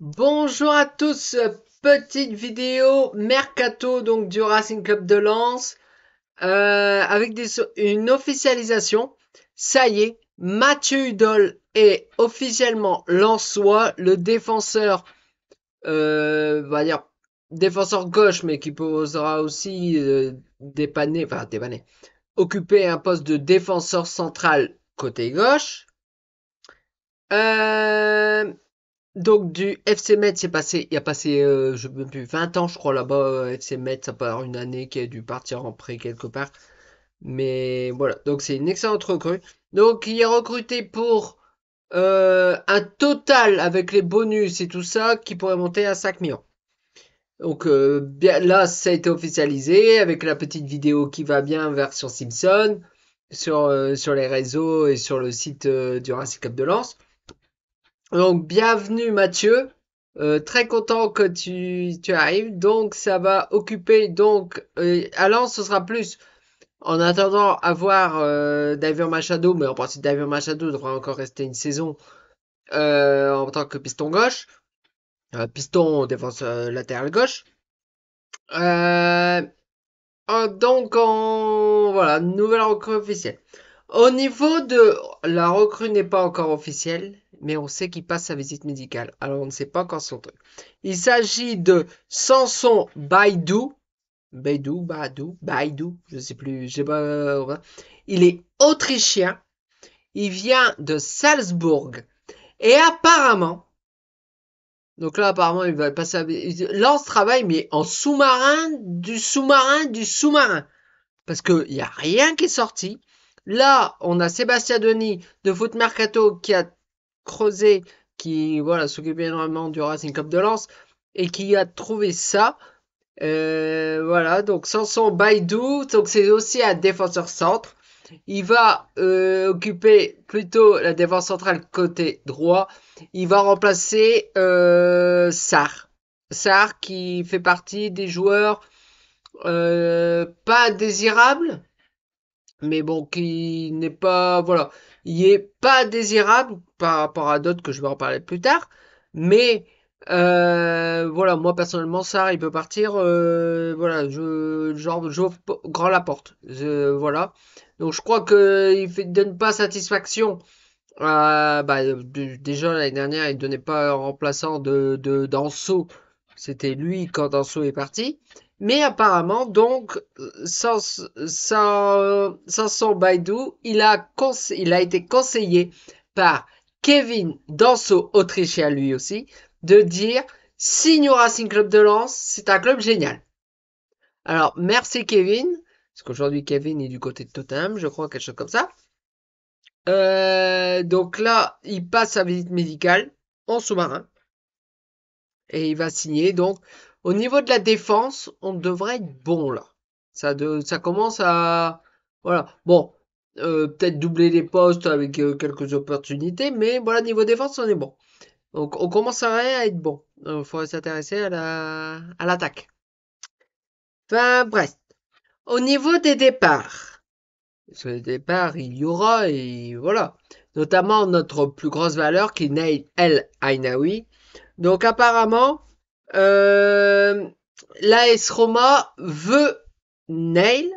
Bonjour à tous, petite vidéo mercato donc du Racing Club de Lens avec une officialisation. Ça y est, Mathieu Hudol est officiellement lensois, le défenseur, on va dire défenseur gauche, mais qui posera aussi dépanner, occuper un poste de défenseur central côté gauche. Euh, Donc du FC Metz, il a passé, je sais même plus, 20 ans je crois là-bas, FC Metz, ça part une année qui a dû partir en prêt quelque part. Mais voilà, donc c'est une excellente recrue. Donc il est recruté pour un total avec les bonus et tout ça qui pourrait monter à 5 millions. Donc bien, là, ça a été officialisé avec la petite vidéo qui va bien, version Simpson, sur les réseaux et sur le site du Racing Club de Lens. Donc, bienvenue Mathieu. Très content que tu arrives. Donc, ça va occuper. Donc, à Lens, ce sera plus. En attendant avoir David Machado, mais en principe, David Machado devra encore rester une saison en tant que piston gauche. Piston défense latéral gauche. Euh, voilà, nouvelle recrue officielle. Au niveau de la recrue n'est pas encore officielle, mais on sait qu'il passe sa visite médicale. Alors on ne sait pas encore son truc. Il s'agit de Samson Baidou. Baidou, je sais plus, je sais pas. Il est autrichien. Il vient de Salzbourg. Et apparemment, donc là apparemment il va passer, il lance travail mais en sous-marin, du sous-marin. Parce qu'il n'y a rien qui est sorti. Là, on a Sébastien Denis de Foot Mercato qui a creusé, qui voilà, s'occupe énormément du Racing Club de Lens et qui a trouvé ça. Voilà, donc Samson Baidou, donc c'est aussi un défenseur centre. Il va occuper plutôt la défense centrale côté droit. Il va remplacer Sarr. Sarr qui fait partie des joueurs pas désirable, mais bon, qui n'est pas, voilà, il est pas désirable par rapport à d'autres que je vais en parler plus tard, mais voilà, moi personnellement, ça, il peut partir, voilà, j'ouvre grand la porte, voilà. Donc je crois que donne pas satisfaction. Déjà l'année dernière, il donnait pas un remplaçant de Danso. C'était lui quand Danso est parti. Mais apparemment, donc, Samson Baidou, il a été conseillé par Kevin Danso, autrichien lui aussi, de dire signe au Racing Club de Lens, c'est un club génial. Alors, merci Kevin, parce qu'aujourd'hui Kevin est du côté de Tottenham, je crois, quelque chose comme ça. Donc là, il passe sa visite médicale en sous-marin et il va signer. Donc, au niveau de la défense, on devrait être bon là. Ça commence à, voilà. Bon, peut-être doubler les postes avec quelques opportunités, mais voilà, niveau défense, on est bon. Donc, on commencerait à être bon. Il faudrait s'intéresser à l'attaque. Enfin, bref. Au niveau des départs. Sur les départs, il y aura, et voilà. Notamment notre plus grosse valeur qui est Nail El Ainaoui. Donc apparemment, euh, l'AS Roma veut Nail.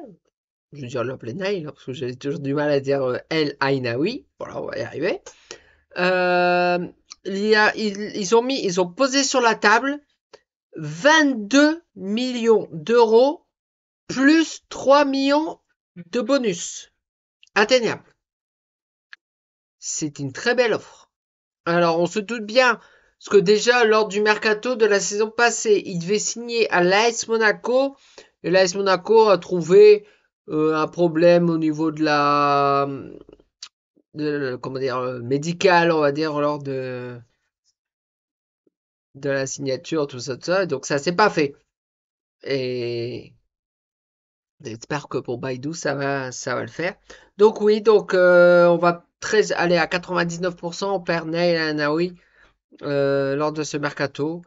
Je veux dire l'appeler Nail, hein, parce que j'ai toujours du mal à dire El Ainaoui. Voilà, on va y arriver. Euh, ils ont posé sur la table 22 millions d'euros plus 3 millions de bonus atteignables. C'est une très belle offre. Alors, on se doute bien, parce que déjà, lors du mercato de la saison passée, il devait signer à l'AS Monaco, et l'AS Monaco a trouvé un problème au niveau comment dire, médical, on va dire, lors de la signature, tout ça, donc ça s'est pas fait. Et j'espère que pour Baidou, ça va le faire. Donc oui, donc on va aller à 99%, on perd Nail Anaoui lors de ce mercato.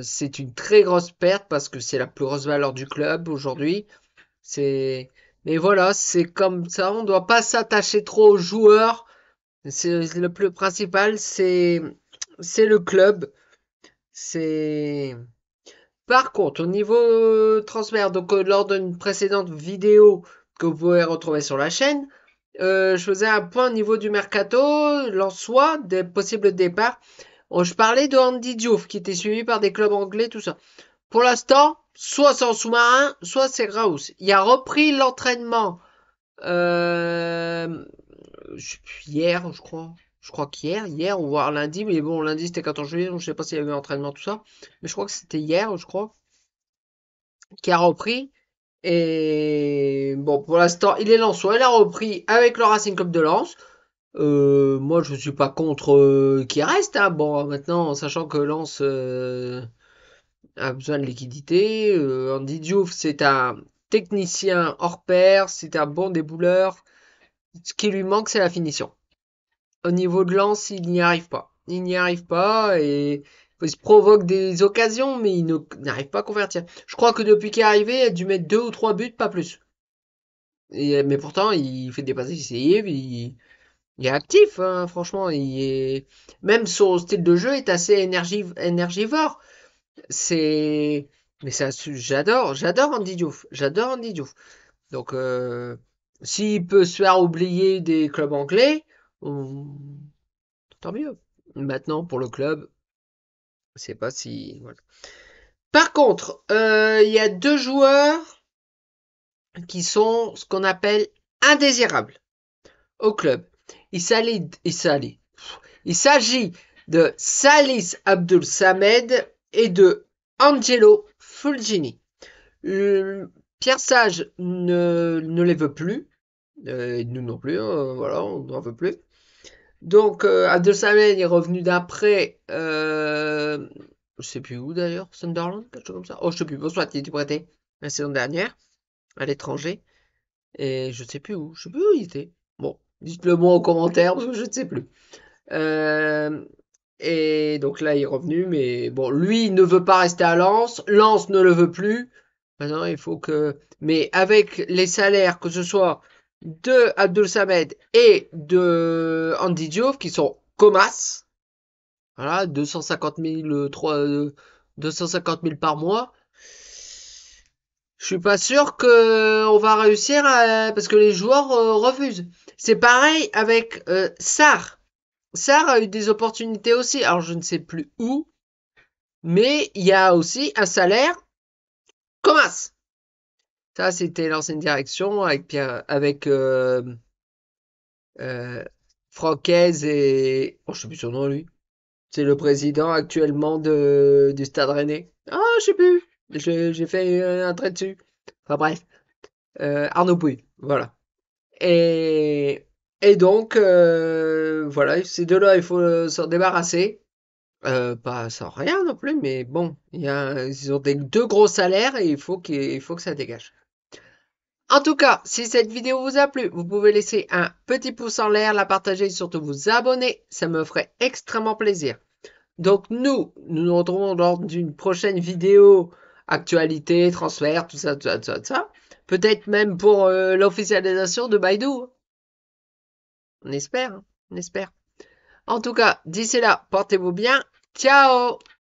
C'est une très grosse perte parce que c'est la plus grosse valeur du club aujourd'hui. C'est, mais voilà, c'est comme ça. On ne doit pas s'attacher trop aux joueurs. C'est le plus principal, c'est le club. C'est... Par contre, au niveau transfert, donc lors d'une précédente vidéo que vous pouvez retrouver sur la chaîne, je faisais un point au niveau du mercato, l'en-soi, des possibles départs. Je parlais de Andy Diouf, qui était suivi par des clubs anglais, tout ça. Pour l'instant, soit c'est en sous-marin, soit c'est Graus. Il a repris l'entraînement hier, je crois. Je crois hier, ou voire lundi, mais bon, lundi c'était 14 juillet, donc je sais pas s'il y avait eu entraînement, tout ça. Mais je crois que c'était hier, je crois, qui a repris. Et bon, pour l'instant, il est Lensois, il a repris avec le Racing Club de Lens. Moi, je suis pas contre qu'il reste, hein. Bon, maintenant, sachant que Lens a besoin de liquidité, Andy Diouf, c'est un technicien hors pair, c'est un bon débouleur. Ce qui lui manque, c'est la finition. Au niveau de Lens, il n'y arrive pas. Il n'y arrive pas et il se provoque des occasions, mais il n'arrive pas à convertir. Je crois que depuis qu'il est arrivé, il a dû mettre 2 ou 3 buts, pas plus. Mais pourtant, il fait des passes décisives, il est actif, hein, franchement. Même son style de jeu est assez énergivore. C'est, mais ça, j'adore Andy Diouf, j'adore Andy Diouf. Donc, s'il peut se faire oublier des clubs anglais, tant mieux. Maintenant, pour le club, je sais pas si. Voilà. Par contre, il y a 2 joueurs qui sont ce qu'on appelle indésirables au club. Il s'agit de Salis Abdul Samed et de Angelo Fulgini. Pierre Sage ne les veut plus. Nous non plus, voilà, on n'en veut plus. Donc, Abdel Samed est revenu d'après, je sais plus où d'ailleurs, Sunderland, quelque chose comme ça. Oh, je sais plus, bon, soit il était prêté la saison dernière, à l'étranger, et je sais plus où, il était. Bon, dites-le moi en commentaire, parce que je ne sais plus. Euh, et donc là, il est revenu, mais bon, lui, il ne veut pas rester à Lens, Lens ne le veut plus. Maintenant, il faut que... Mais avec les salaires, que ce soit de Abdul Samed et de Andy Diouf, qui sont comas, voilà, 250 000 par mois, je suis pas sûr que on va réussir parce que les joueurs refusent. C'est pareil avec Sarr. Sarr a eu des opportunités aussi, alors je ne sais plus où, mais il y a aussi un salaire comas. Ça, c'était l'ancienne direction avec Francaise et... Oh, je sais plus son nom, lui. C'est le président actuellement du Stade Rennais. Ah, je sais plus. J'ai fait un trait dessus. Enfin bref. Arnaud Pouille. Voilà. Et, et donc, voilà, ces deux-là, il faut s'en débarrasser. Pas sans rien non plus, mais bon, ils ont 2 gros salaires et il faut que ça dégage. En tout cas, si cette vidéo vous a plu, vous pouvez laisser un petit pouce en l'air, la partager et surtout vous abonner. Ça me ferait extrêmement plaisir. Donc nous retrouvons lors d'une prochaine vidéo actualité, transfert, tout ça, tout ça, tout ça, tout ça. Peut-être même pour l'officialisation de Baidu. On espère, hein, on espère. En tout cas, d'ici là, portez-vous bien. Ciao!